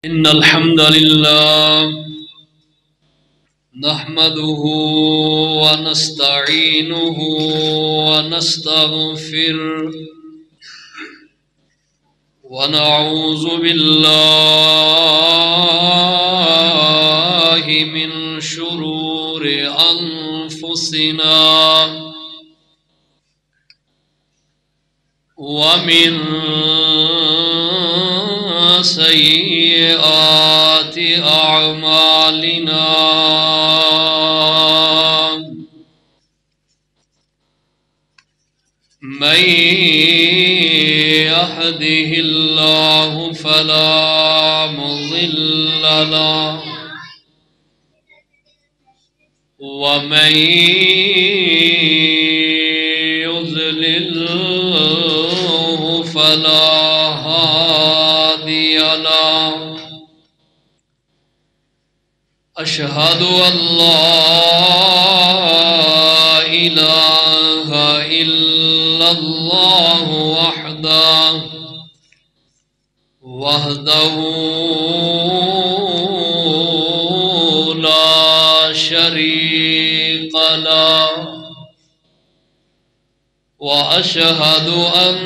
إن الحمد لله نحمده ونستعينه ونستغفره ونعوذ بالله من شرور أنفسنا ومن سيئات أعمالنا من يهده الله فلا مضل له ومن يضلله فلا هادي له أشهد أن لا إله إلا الله وحده لا شريك له وأشهد أن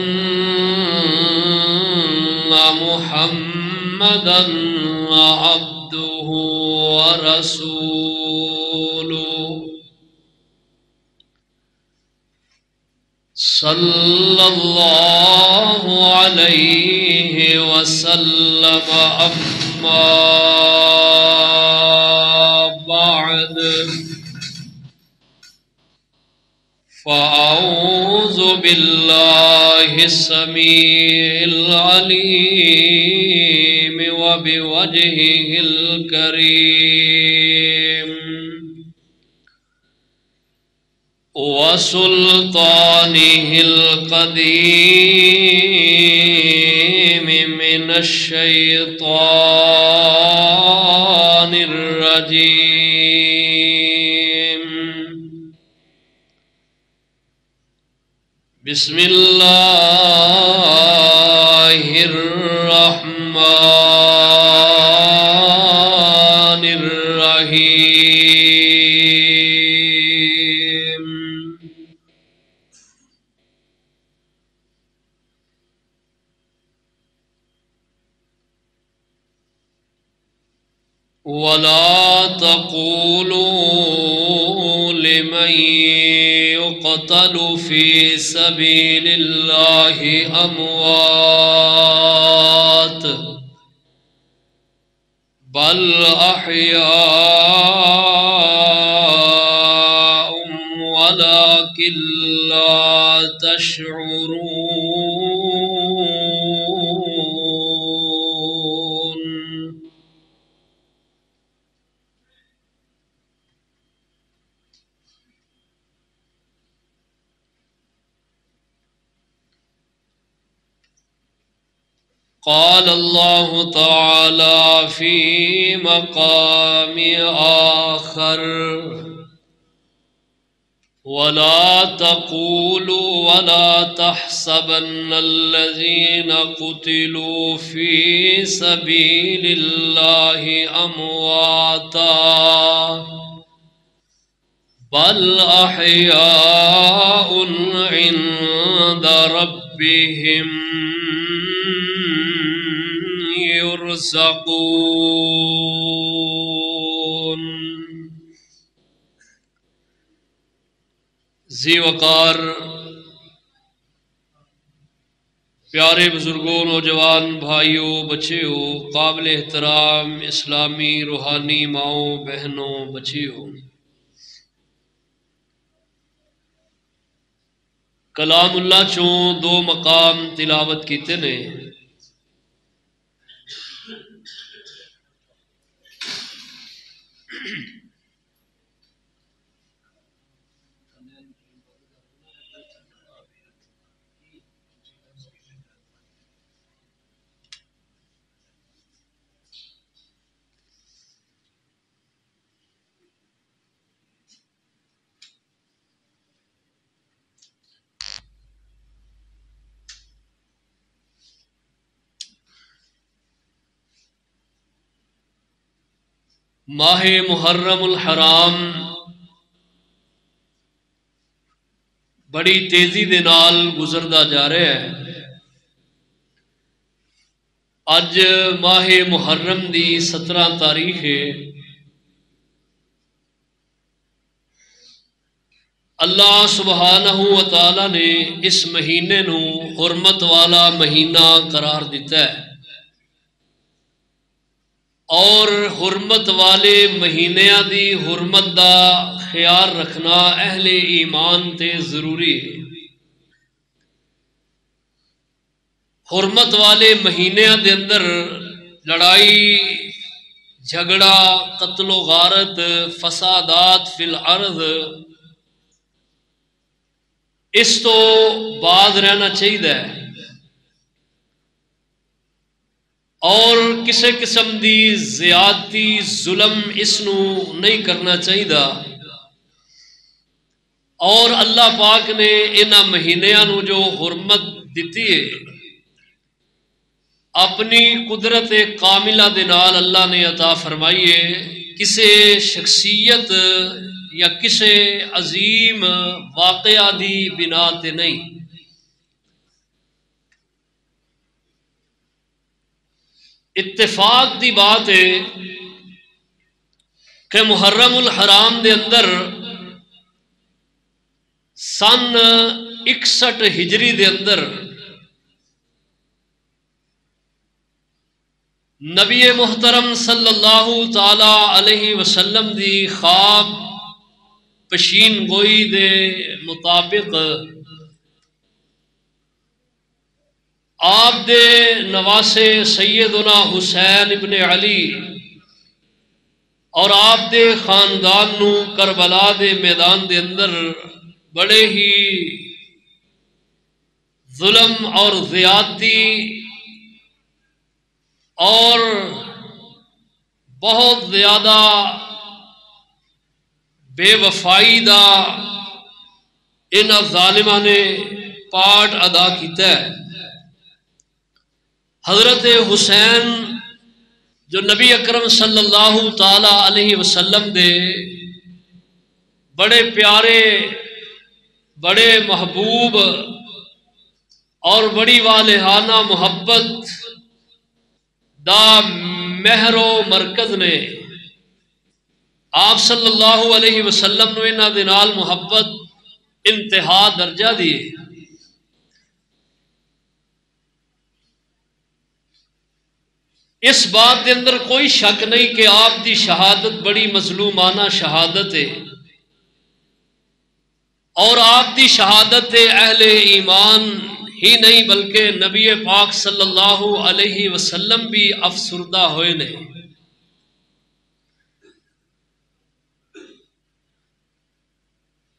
محمدا عبده ورسوله صلى الله عليه وسلم أما بعد فأعوذ بالله السميع العليم وبوجهه الكريم وسلطانه القديم من الشيطان الرجيم بسم الله الرحمن الرحيم ولا تقولوا لمن يقتل في سبيل الله أموات بل أحياء ولكن لا تشعرون قال الله تعالى في مقام آخر ولا تقولوا ولا تحسبن الذين قتلوا في سبيل الله أمواتا بل أحياء عند ربهم يرزقون ذی وقار پیارے بزرگوں نوجوان بھائیوں بچیوں قابل احترام اسلامی روحانی ماؤں بہنوں بچیوں کلام اللہ چوں دو مقام تلاوت کیتے نے ماہ محرم الحرام بڑی تیزی دے نال گزردا جا رہا ہے۔ اج ماہ محرم دی 17 تاریخ ہے۔ اللہ سبحانہ و تعالی نے اس مہینے نو حرمت والا مہینہ قرار دیتا ہے، اور حرمت والے مہینیاں دی حرمت دا خیال رکھنا اہل ایمان تے ضروری ہے۔ حرمت والے مہینیاں دے اندر لڑائی جھگڑا قتل و غارت فسادات فی الارض اس تو بعد رہنا چاہیے، اور کسی قسم دی زیادتی ظلم اس نو نہیں کرنا چاہیے۔ اور اللہ پاک نے انہاں مہینیاں نو جو حرمت دیتی ہے، اپنی قدرت کاملہ دے نال اللہ نے عطا فرمائی ہے، کسی شخصیت یا کسی عظیم واقعہ دی بنا تے نہیں۔ اتفاق دی بات ہے کہ محرم الحرام دے اندر سن 61 ہجری دے اندر نبی محترم صلی اللہ تعالی علیہ وسلم دی خواب پشین گوئی دے مطابق آپ دے نواسے سیدنا حسین ابن علی اور آپ دے خاندان نو کربلا دے میدان دے اندر بڑے ہی ظلم اور زیادتی اور بہت زیادہ بے وفائی دا انہاں ظالماں نے پارٹ ادا کیتا ہے۔ حضرت حسین جو نبی اکرم صلی اللہ تعالی علیہ وسلم دے بڑے پیارے، بڑے محبوب اور بڑی والہانہ محبت دا مہر و مرکز نے آپ صلی اللہ علیہ وسلم نو انہاں دے نال محبت انتہا درجہ دی۔ اس بات کے اندر کوئی شک نہیں کہ آپ دی شہادت بڑی مظلومانہ شہادت ہے، اور آپ دی شہادت اہل ایمان ہی نہیں بلکہ نبی پاک صلی اللہ علیہ وسلم بھی افسردہ ہوئے نے۔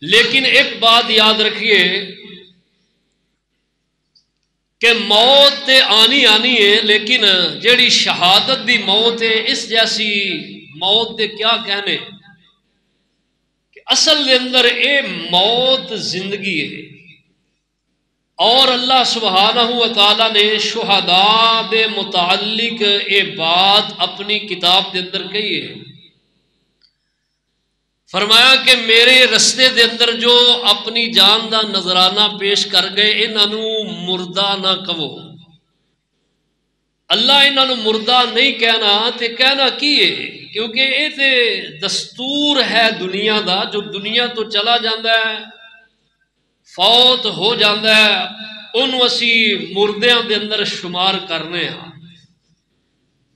لیکن ایک بات یاد رکھیے کہ موت تے آنی ہے، لیکن جیڑی شہادت دی موت ہے اس جیسی موت دے کیا کہنے کہ اصل دے اندر اے موت زندگی ہے، اور اللہ سبحانہ و تعالی نے شہداء دے متعلق اے بات اپنی کتاب دے اندر کہی ہے۔ فرمایا کہ میرے رستے دے اندر جو اپنی جان دا نذرانہ پیش کر گئے انہاں نو مردہ نہ کہو۔ اللہ انہاں نو مردہ نہیں کہنا تے کہنا کی ہے، کیونکہ اے تے دستور ہے دنیا دا، جو دنیا تو چلا جاندہ ہے فوت ہو جاندہ ہے انہوں اسی مردیاں دے اندر شمار کرنے ہیں،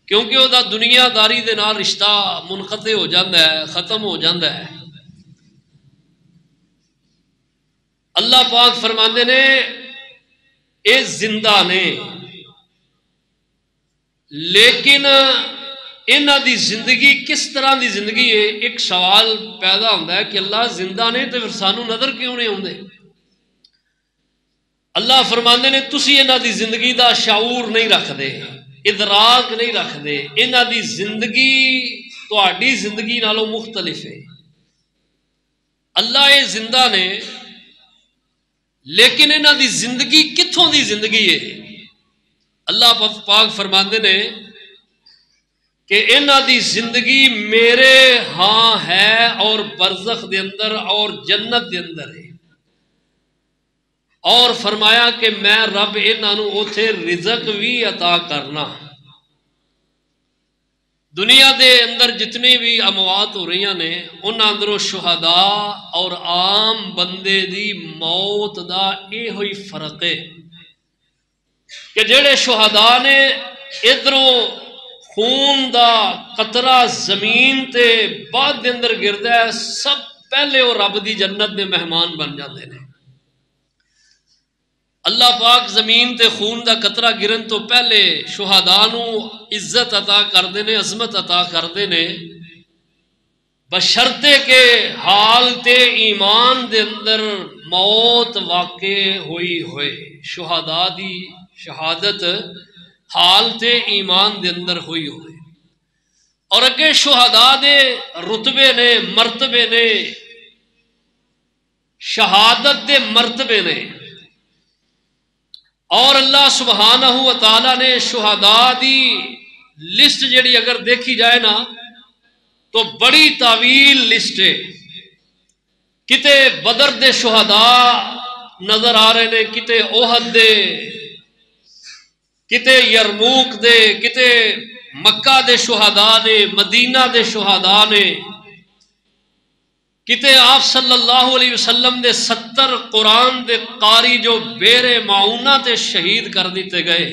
کیونکہ وہ دا دنیا داری دے نال رشتہ منقطع ہو جاندہ ہے، ختم ہو جاندہ ہے۔ اللہ پاک فرماندے نے اے زندہ نے، لیکن انہاں دی زندگی کس طرح دی زندگی ہے؟ ایک سوال پیدا ہوتا ہے کہ اللہ زندہ نے تو پھر سانو نظر کیوں نہیں ہوندے؟ اللہ فرماندے نے تسی انہاں دی زندگی دا شعور نہیں رکھ دے، ادراک نہیں رکھ دے، انہاں دی زندگی تہاڈی زندگی نالوں مختلف ہے۔ اللہ یہ زندہ نے، لیکن انہاں دی زندگی کتھوں دی زندگی ہے؟ اللہ پاک فرماندے نے کہ انہاں دی زندگی میرے ہاں ہے اور برزخ دے اندر اور جنت دے اندر ہے، اور فرمایا کہ میں رب انہاں نو اوتھے رزق بھی عطا کرنا۔ دنیا دے اندر جتنی بھی اموات ہو رہی نے انہاں اندروں شہداء اور عام بندے دی موت دا یہ ہوئی فرق ہے کہ جڑے شہداء نے ادھروں خون دا قطرہ زمین تے بعد دے اندر گردا ہے، سب پہلے وہ رب دی جنت دے مہمان بن جاندے نے۔ اللہ پاک زمین تے خون دا قطرہ گرن تو پہلے شہداء نو عزت عطا کردے نے، عظمت عطا کردے نے، بشرطے کہ حال تے ایمان دے اندر موت واقع ہوئی ہوئے، شہداء دی شہادت حال تے ایمان دے اندر ہوئی ہوئے۔ اور اگے شہداء دے رتبے نے، مرتبے نے، شہادت دے مرتبے نے، اور اللہ سبحانہ و تعالی نے شہداء دی لسٹ جڑی اگر دیکھی جائے نا تو بڑی طویل لسٹ ہے۔ کتے بدر دے شہداء نظر آ رہے نے، کتے احد دے، کتے یرموک دے، کتے مکہ دے شہداء نے، مدینہ دے شہداء نے، کتے آپ صلی اللہ علیہ وسلم دے 70 قرآن دے قاری جو بیر معونہ تے شہید کر دیتے گئے،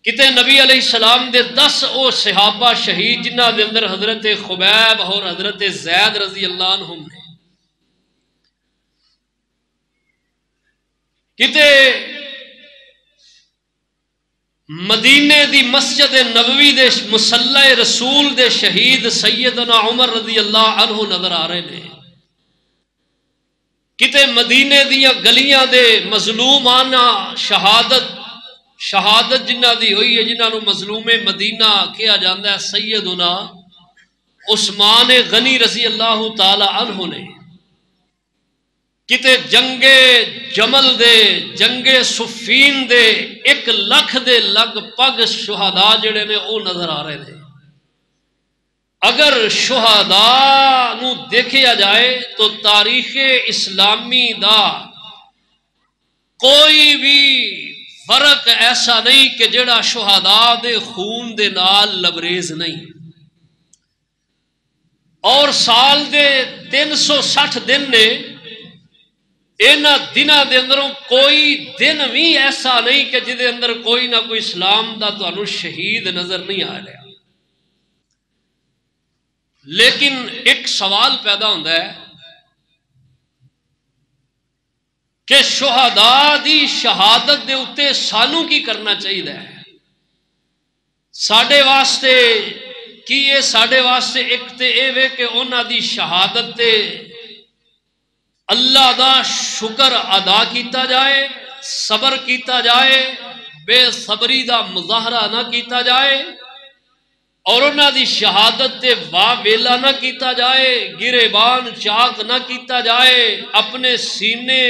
کتے نبی علیہ السلام دے 10 او صحابہ شہید جنہ دے اندر حضرت خبیب اور حضرت زید رضی اللہ عنہم نے، کتے مدینے دی مسجد نبوی دے مصلی رسول دے شہید سیدنا عمر رضی اللہ عنہ نظر آ رہے نے، کتے مدینے دیاں گلیاں دے مظلومانہ شہادت جنہ دی ہوئی ہے، جنہ نو مظلوم مدینہ کیا جاندہ ہے سیدنا عثمان غنی رضی اللہ تعالی عنہ نے، کتے جنگ جمل دے، جنگ صفین دے 1 لاکھ دے لگ پگ شہداء جڑے نے او نظر آ رہے ہیں۔ اگر شہداء نو دیکھیا جائے تو تاریخ اسلامی دا کوئی بھی فرق ایسا نہیں کہ جڑا شہداء دے خون دے نال لبریز نہیں، اور سال دے 360 دن نے، اینا دنہ دے اندروں کوئی دن بھی ایسا نہیں کہ جدے اندر کوئی نہ کوئی اسلام دا تو انو شہید نظر نہیں آ رہا۔ لیکن ایک سوال پیدا ہوتا ہے کہ شہداء دی شہادت دے اتے سانو کی کرنا چاہیے ہے؟ ساڑھے واسطے کی یہ ساڑھے واسطے ایک تے اے وے کہ انہاں دی شہادت تے اللہ دا شکر ادا کیتا جائے، صبر کیتا جائے، بے صبری دا مظاہرہ نہ کیتا جائے، اور انہاں دی شہادت تے واہ ویلا نہ کیتا جائے، گریبان چاک نہ کیتا جائے، اپنے سینے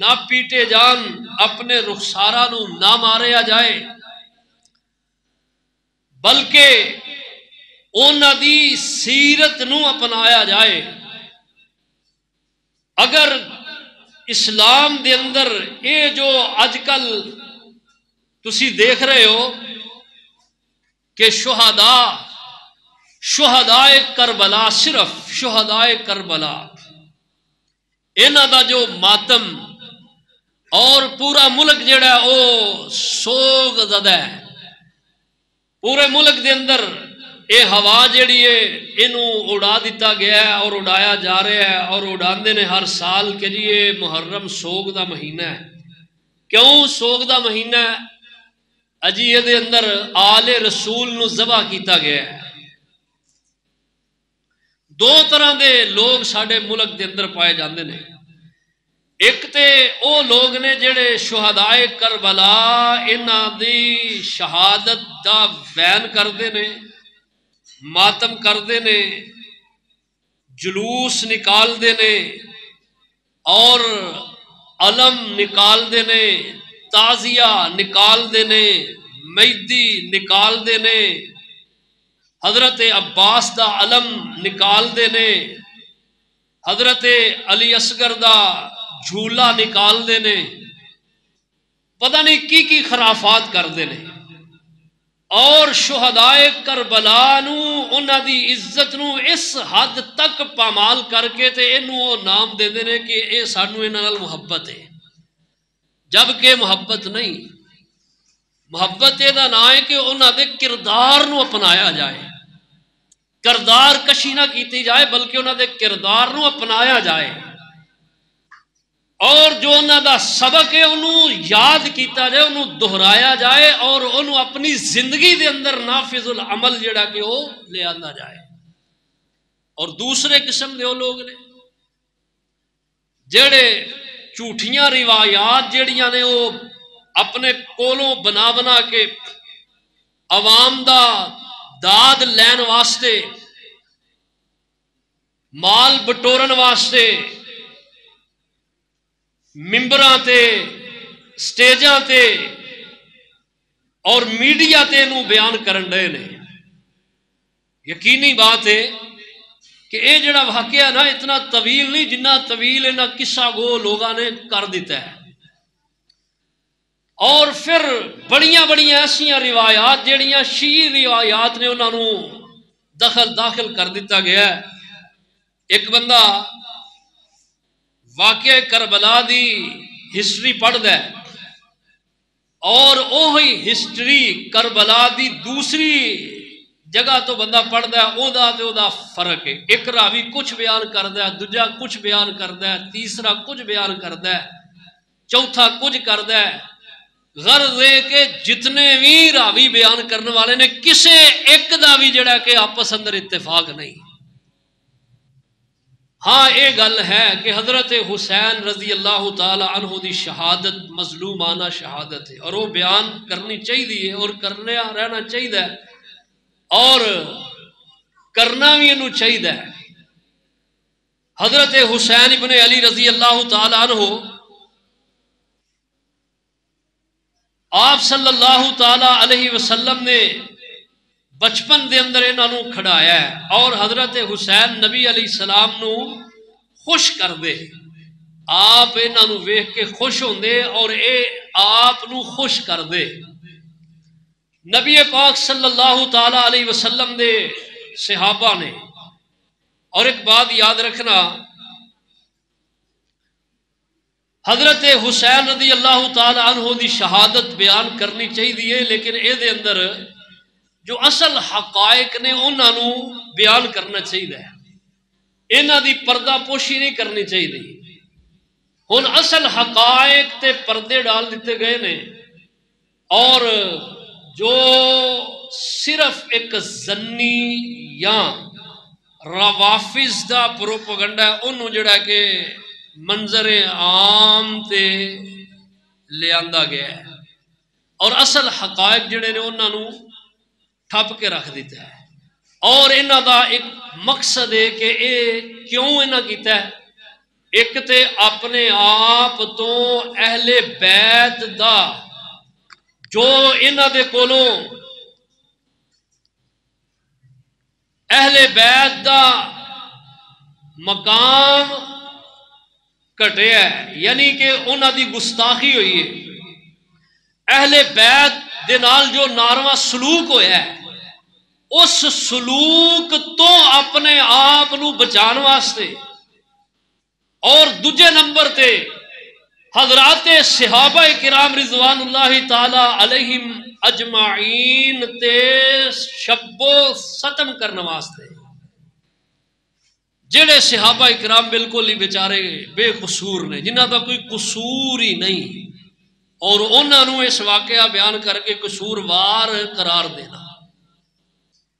نہ پیٹے جان، اپنے رخسارہ نو نہ ماریا جائے، بلکہ انہاں دی سیرت نو اپنایا جائے۔ اگر اسلام دے اندر یہ جو آج کل تسی دیکھ رہے ہو کہ شہداء کربلا، صرف شہداء کربلا انہاں دا جو ماتم، اور پورا ملک جڑا او سوگ زدہ ہے، پورے ملک دے اندر اے ہوا جڑی ہے انہوں اڑا دیتا گیا ہے اور اڑایا جا رہا ہے، اور اڑاندے نے ہر سال کے لیے محرم سوگ دا مہینہ ہے۔ کیوں سوگ دا مہینہ ہے؟ اجی یہ دے اندر آل رسول نو ذبح کیتا گیا ہے۔ 2 طرح دے لوگ ساڑھے ملک دے اندر پائے جاندے نے، ایک تے او لوگ نے جڑے شہداء کربلا انہاں دی شہادت دا بیان کردے نے، ماتم کردے نے، جلوس نکال دے نے، اور علم نکال دے نے، تعزیہ نکال دے نے، مہدی نکال دے نے، حضرت عباس دا علم نکال دے نے، حضرت علی اصغر دا جھولا نکال دے نے، پتہ نہیں کی خرافات کر دے نے، اور شہدائے کربلا نو انہاں دی عزت نو اس حد تک پامال کر کے تے اینو نام دے دے نے کہ اے سانو انہاں نال محبت ہے، جبکہ محبت نہیں۔ محبت یہ نہ ہے کہ انہاں دے کردار نو اپنایا جائے، کردار کشی نہ کیتی جائے، بلکہ انہاں دے کردار نو اپنایا جائے، اور جو انہاں دا سبق ہے انہوں یاد کیتا جائے، انہوں دہرایا جائے، اور انہوں اپنی زندگی دے اندر نافذ العمل جڑا کہ وہ لے آنا جائے۔ اور دوسرے قسم دے وہ لوگ نے جڑے جھوٹیاں روایات جڑیاں نے وہ اپنے کولوں بنا بنا کے عوام دا داد لین واسطے، مال بٹورن واسطے ممبراں تے، سٹیجاں تے اور میڈیا تے نو بیان کرن رہے نے۔ یقینی بات ہے کہ اے جڑا واقعہ نا اتنا طویل نہیں جنہ طویل انہاں قصہ گو لوگاں نے کر دیتا ہے، اور پھر بڑیاں بڑیاں ایسیاں روایات جڑیاں شیعی روایات نے انہاں نو داخل کر دیتا گیا ہے۔ ایک بندہ واقعہ کربلا دی ہسٹری پڑھ دے اور وہی ہسٹری کربلا دی دوسری جگہ تو بندہ پڑھ دے، او دا فرق ہے۔ ایک راوی کچھ بیان کر دے، دوجا کچھ بیان کر دے، تیسرا کچھ بیان کر دے، چوتھا کچھ کر دے۔ غرض ہے کہ جتنے بھی راوی بیان کرنے والے نے کسے ایک دا بھی جڑا کہ آپس اندر اتفاق نہیں۔ ہاں یہ گل ہے کہ حضرت حسین رضی اللہ تعالی عنہ دی شہادت مظلومانہ شہادت ہے، اور وہ بیان کرنی چاہیے اور کرنے رہنا چاہیے، اور کرنا بھی انہوں چاہیے۔ حضرت حسین ابن علی رضی اللہ تعالی عنہ آپ صلی اللہ تعالی علیہ وسلم نے بچپن دے اندر انہوں کھڑایا ہے، اور حضرت حسین نبی علیہ السلام نو خوش کر دے، آپ انہوں ویکھ کے خوش ہوں دے اور اے آپ نو خوش کر دے۔ نبی پاک صلی اللہ تعالی علیہ وسلم دے صحابہ نے، اور ایک بات یاد رکھنا، حضرت حسین رضی اللہ تعالی عنہ دی شہادت بیان کرنی چاہیے، لیکن اے دے اندر جو اصل حقائق نے انہاں نو بیان کرنا چاہیے، انہاں دی پردہ پوشی نہیں کرنی چاہیے۔ ہن اصل حقائق تے پردے ڈال دیتے گئے نے، اور جو صرف ایک زنی یا روافظ دا پروپیگنڈا ہے انہوں جڑا کہ منظر عام تے لے آندا گیا ہے، اور اصل حقائق جڑے نے انہاں نو ٹھپ کے رکھ دیتا ہے۔ اور انہاں دا ایک مقصد ہے کہ اے کیوں انہاں کیتا ہے، ایک تے اپنے آپ تو اہل بیت دا جو انہاں دے کولوں اہل بیت دا مقام کٹیا ہے، یعنی کہ انہاں دی گستاخی ہوئی ہے، اہل بیت دے نال جو ناروا سلوک ہویا ہے اس سلوک تو اپنے آپ نو بچان واسطے، اور دوجے نمبر تے حضرات صحابہ کرام رضوان اللہ تعالی علیہم اجمعین تے شب و ستم کرنے واسطے، جڑے صحابہ کرام بالکل ہی بیچارے بے قصور نے، جنہاں دا کوئی قصور ہی نہیں، اور انہاں نو اس واقعہ بیان کر کے قصوروار قرار دینا۔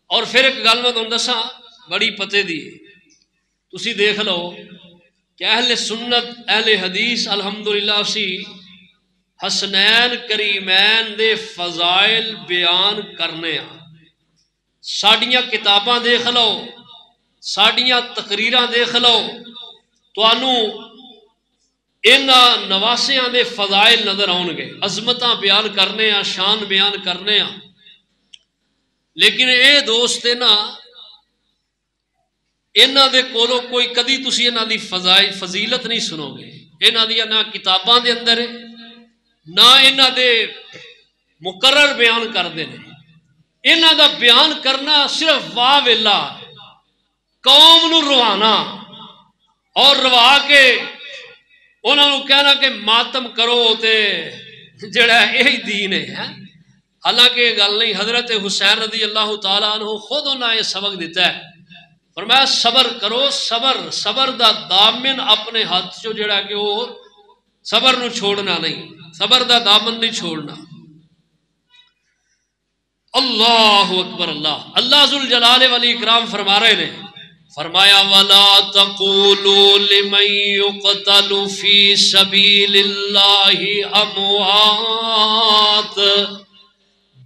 اور پھر ایک گل میں تمہیں دساں بڑی پتے دی، تسی دیکھ لو کہ اہل سنت اہل حدیث الحمدللہ اسی حسنین کریمین دے فضائل بیان کرنے ہاں، ساڈیاں کتاباں دیکھ لو، ساڈیاں تقریراں دیکھ لو، تانوں انہاں نواسیاں دے فضائل نظر آؤ گے، عظمتاں بیان کرنے ہاں، شان بیان کرنے ہاں۔ لیکن اے دوست نا انہاں دے کولو کوئی کدی تسی انہاں دی فضیلت نہیں سنو گے. انہاں دی نہ کتاباں دے اندر ہے نہ انہاں دے مقرر بیان کردے نے. انہاں دا بیان کرنا صرف واہ ویلا قوم نو روانا اور روا کے انہاں نو کہنا کہ ماتم کرو تے جڑا یہی دین ہے. حالانکہ یہ گل نہیں. حضرت حسین رضی اللہ تعالیٰ عنہ خود انہاں یہ سبق دیتا ہے. فرمایا صبر کرو. صبر دا دامن اپنے ہاتھ چو جڑا کہ وہ صبر نو چھوڑنا نہیں. صبر دا دامن نہیں چھوڑنا. اللہ اکبر. اللہ ذوالجلال والاکرام فرما رہے نے. فرمایا وَلَا تَقُولُوا لِمَن يُقْتَلُ فِي سَبِيلِ اللَّهِ أَمْوَاتٌ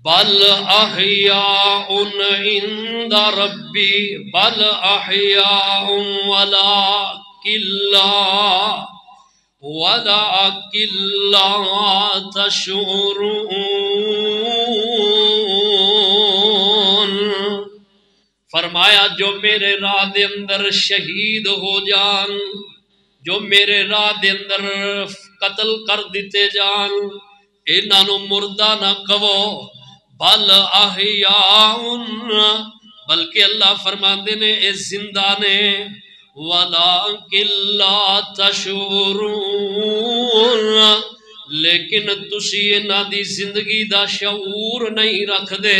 بَلْ أَحْيَاءٌ عِندَ رَبِّهِمْ بَلْ أَحْيَاءٌ وَلَكِنْ لَا تَشْعُرُونَ. فرمایا جو میرے راہ دے اندر شہید ہو جان، جو میرے راہ دے اندر قتل کر دیتے جان، انہاں نو مردہ نہ کہو. بل احیاء، بلکہ اللہ فرماندے نے اے زندہ نے. وَلَٰكِن لَا تَشْعُرُونَ، لیکن تسی انہاں دی زندگی دا شعور نہیں رکھ دے.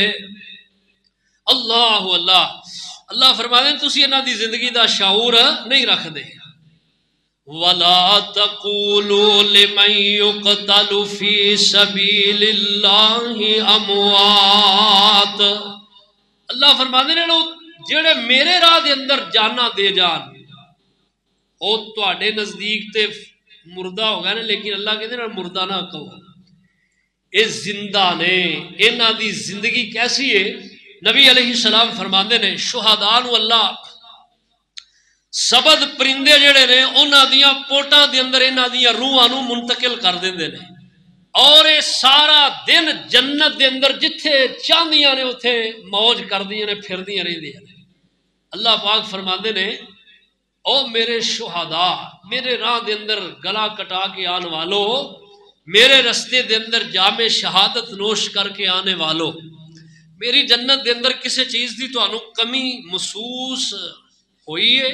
اللہ فرماتے ہیں تسی انہاں دی زندگی دا شعور نہیں رکھ دے. وَلَا تَقُولُوا لِمَن يُقْتَلُ فِي سَبِيلِ اللَّهِ أَمْوَاتٌ. اللہ فرماتے ہیں لوگ جڑے میرے راہ دے اندر جانا دے جان او تواڈے نزدیک تے مردہ ہو گئے نے، لیکن اللہ کہتے ہیں مردہ نہ کہو، اے زندہ نے. انہاں دی زندگی کیسی ہے؟ نبی علیہ السلام فرماندے نے شہداء نو اللہ سبد پرندے جڑے نے انہاں دیاں پوٹاں دے اندر انہاں دیاں روحاں نو منتقل کر دیندے نے، اور اے سارا دن جنت دے اندر جتھے چاندیاں نے اتھے موج کردیاں نے، پھردیاں رہندیاں نے. اللہ پاک فرماندے نے او میرے شہداء، میرے راہ دے اندر گلا کٹا کے آنے والو، میرے رستے دے اندر جام شہادت نوش کر کے آنے والو، میری جنت دے اندر کسی چیز دی تو انو کمی محسوس ہوئی ہے؟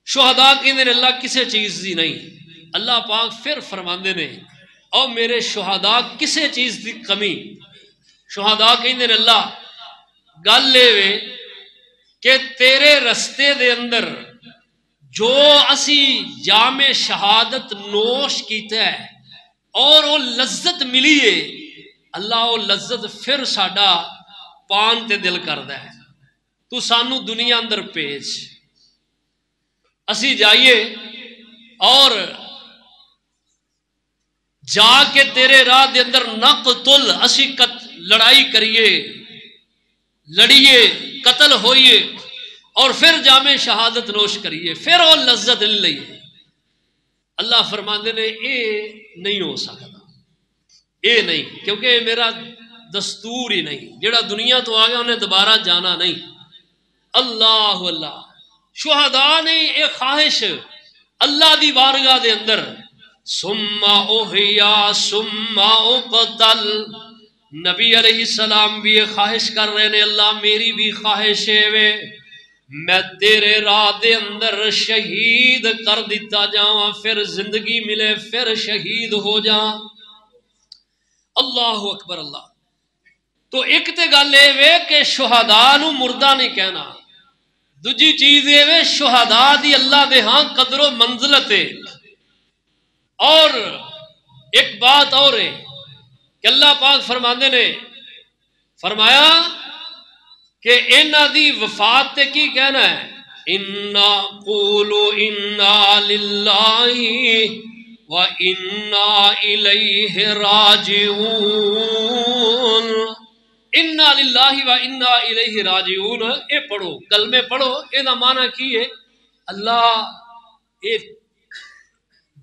شہداء کہندے نے اللہ کسی چیز دی نہیں. اللہ پاک پھر فرماندے نے او میرے شہداء کسی چیز دی کمی. شہداء کہندے نے اللہ گل لے وے کہ تیرے رستے دے اندر جو اسی جام شہادت نوش کیتا ہے اور وہ لذت ملی ہے، اللہ وہ لذت پھر ساڈا پان تے دل کردا ہے. تو سانو دنیا اندر پیش اسی جائیے اور جا کے تیرے راہ دے اندر نقتل، اسی لڑائی کریے، لڑیے، قتل ہوئیے، اور پھر جامع شہادت نوش کریے، پھر وہ لذت لے لئیے. اللہ فرماندے نے اے نہیں ہو سکتا، اے نہیں، کیونکہ میرا دستور ہی نہیں. جڑا دنیا تو آ گیا انہیں دوبارہ جانا نہیں. اللہ شہداء نے اے خواہش اللہ دی بارگاہ دے اندر ثم احیا ثم اقتل. نبی علیہ السلام بھی یہ خواہش کر رہے نے اللہ میری بھی خواہش ہے وے میں تیرے راہ دے اندر شہید کر دیتا جاواں، پھر زندگی ملے پھر شہید ہو جاں. اللہ اکبر. اللہ تو ایک تے گل اے وے کہ شہداء نو مردہ نہیں کہنا، دوجی چیز اے وے شہداء دی اللہ دے ہاں قدر و منزلت ہے. اور ایک بات اور ہے کہ اللہ پاک فرماندے نے فرمایا کہ انہاں دی وفات تے کی کہنا ہے انا قولو انا للہ و انا الیہ راجعون. انا للہ و انا الیہ راجعون اے پڑھو، کلمے پڑھو. اے دا معنی کی ہے اللہ اے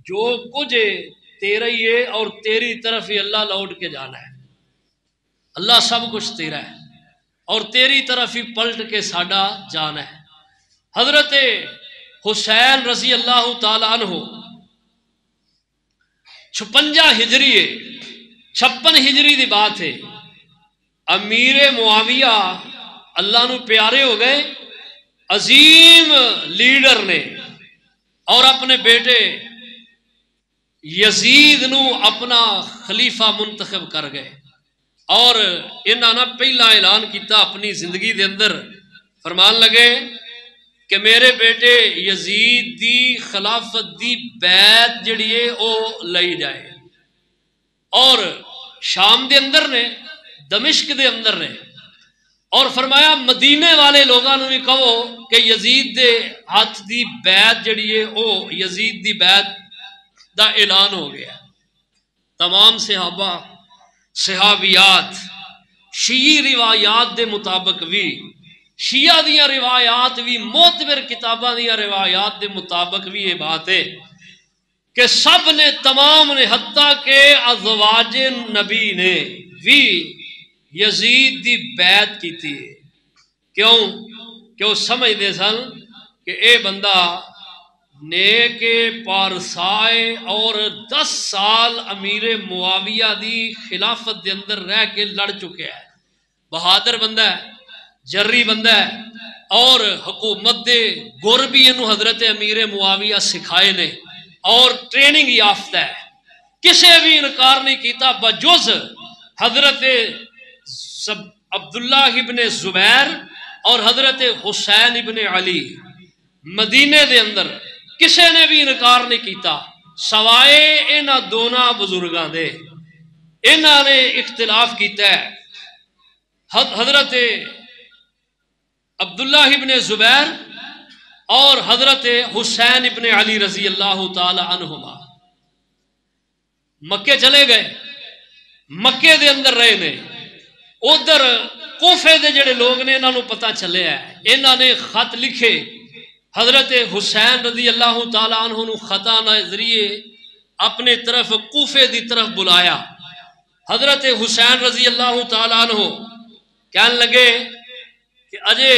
جو کچھ تیرا ہی ہے اور تیری طرف ہی اللہ لوٹ کے جانا ہے. اللہ سب کچھ تیرا ہے. اور تیری طرف ہی پلٹ کے ساڈا جانا ہے۔ حضرت حسین رضی اللہ تعالی عنہ 56 ہجری ہے، 56 ہجری دی بات ہے، امیر معاویہ اللہ نو پیارے ہو گئے، عظیم لیڈر نے، اور اپنے بیٹے یزید نو اپنا خلیفہ منتخب کر گئے، اور انہاں نے پہلا اعلان کیتا اپنی زندگی دے اندر، فرمان لگے کہ میرے بیٹے یزید دی خلافت دی بیعت جڑی ہے او لئی جائے، اور شام دے اندر نے، دمشق دے اندر نے، اور فرمایا مدینے والے لوگاں نو بھی کہو کہ یزید دے ہاتھ دی بیعت جڑی ہے او یزید دی بیعت دا اعلان ہو گیا۔ تمام صحابہ، صحابیات، شیعی روایات دے مطابق بھی، شیعہ دیاں روایات بھی، معتبر کتاباں دیاں روایات دے مطابق بھی یہ بات ہے کہ سب نے، تمام نے، حتیٰ کہ ازواج نبی نے بھی یزید دی بیعت کی تھی۔ کیوں کہ وہ سمجھتے سن کہ اے بندہ نیک پارسائے اور 10 سال امیر معاویہ دی خلافت دے اندر رہ کے لڑ چکے ہے، بہادر بندہ ہے، جری بندہ ہے، اور حکومت دے گر بھی انہوں حضرت امیر معاویہ سکھائے نے، اور ٹریننگ یافتہ ہے، کسے بھی انکار نہیں کیتا بجز حضرت عبداللہ ابن زبیر اور حضرت حسین ابن علی۔ مدینے دے اندر کسے نے بھی انکار نہیں کیتا سوائے انہاں دونوں بزرگاں دے، انہاں نے اختلاف کیتا ہے۔ حضرت عبداللہ ابن زبیر اور حضرت حسین ابن علی رضی اللہ تعالی عنہما مکے چلے گئے، مکے دے اندر رہے نے، ادھر کوفے دے جڑے لوگ نے انہوں نے پتہ چلے ہے، انہوں نے خط لکھے، حضرت حسین رضی اللہ تعالی عنہ نو خطا ذریعے اپنے طرف کوفے دی طرف بلایا۔ حضرت حسین رضی اللہ تعالی عنہ کہنے لگے کہ اجے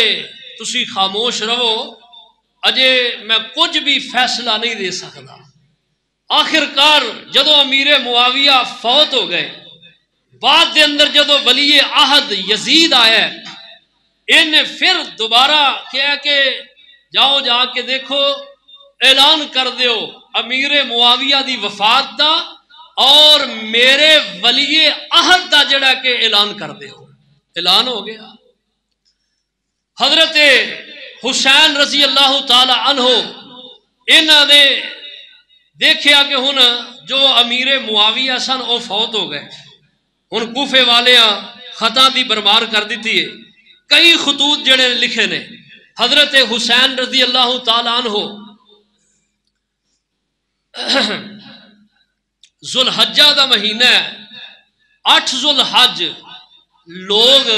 تسی خاموش رہو، اجے میں کچھ بھی فیصلہ نہیں دے سکتا۔ آخر کار جدو امیر معاویہ فوت ہو گئے، بعد دے اندر جدو ولی عہد یزید آیا، انہیں پھر دوبارہ کہا کہ جاؤ جا کے دیکھو، اعلان کر دیو امیر معاویہ دی وفات دا، اور میرے ولی عہد دا جڑا کہ اعلان کر دیو۔ اعلان ہو گیا۔ حضرت حسین رضی اللہ تعالی عنہ انہوں نے دیکھیا کہ ہن جو امیر معاویہ سن وہ فوت ہو گئے، ہن کوفے والیاں خطاں دی برمار کر دیتی ہے، کئی خطوط جڑے لکھے نے۔ حضرت حسین رضی اللہ تعالی عنہ ذوالحجہ دا مہینہ ہے، 8 ذوالحج لوگ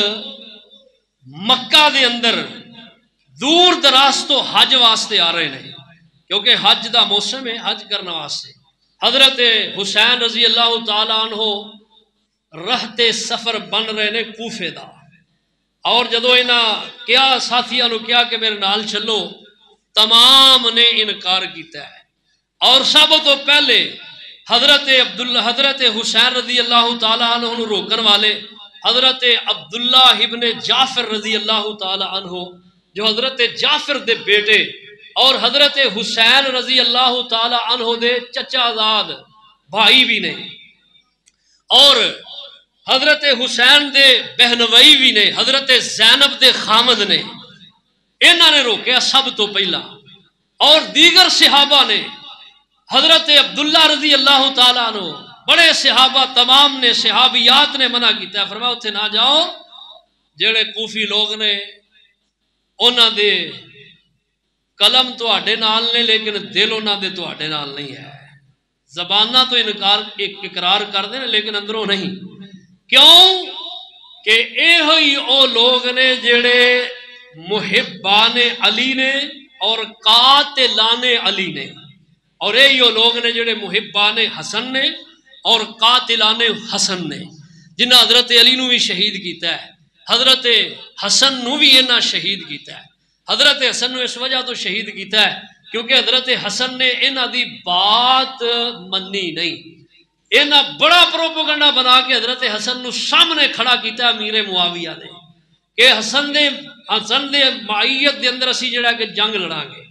مکہ دے اندر دور دراز تو حج واسطے آ رہے ہیں، کیونکہ حج دا موسم ہے، حج کرنا واسطے۔ حضرت حسین رضی اللہ تعالی عنہ رہتے سفر بن رہے نے کوفے دا، اور جدو انہاں کیا ساتھیاں نو کیا کہ میرے نال چلو، تمام نے انکار کیتا ہے، اور سب تو پہلے حضرت حسین رضی اللہ تعالی عنہ نو روکن والے حضرت عبداللہ ابن جعفر رضی اللہ تعالی عنہ، جو حضرت جعفر دے بیٹے اور حضرت حسین رضی اللہ تعالی عنہ دے چچا زاد بھائی بھی نے، اور حضرت حسین دے بہنوئی بھی نے، حضرت زینب دے خامد نے، انہوں نے روکیا سب تو پہلا۔ اور دیگر صحابہ نے، حضرت عبداللہ رضی اللہ تعالیٰ عنہ، بڑے صحابہ تمام نے، صحابیات نے منع کیتا ہے، فرمایا اتھے نہ جاؤ، جڑے کوفی لوگ نے انہاں دے قلم تو آڈے نال نے لیکن دل انہاں دے تو آڈے نال نہیں ہے، زبانہ تو اقرار کر دیں لیکن اندروں نہیں۔ کیوں کہ اے ہوئی او لوگ نے جڑے محبان علی نے اور قاتلان علی نے، اور اے او لوگ نے جڑے محبان حسن نے اور قاتلان حسن نے، جنہاں حضرت علی نو بھی شہید کیتا ہے۔ حضرت حسن نو بھی انہاں شہید کیتا ہے. حضرت حسن نو اس وجہ تو شہید کیتا ہے کیونکہ حضرت حسن نے انہاں دی بات منی نہیں. انہاں بڑا پروپیگنڈا بنا کے حضرت حسن نو سامنے کھڑا کیتا امیر معاویہ نے کہ حسن دے معیت دے اندر اسی جڑا کہ جنگ لڑاں گے.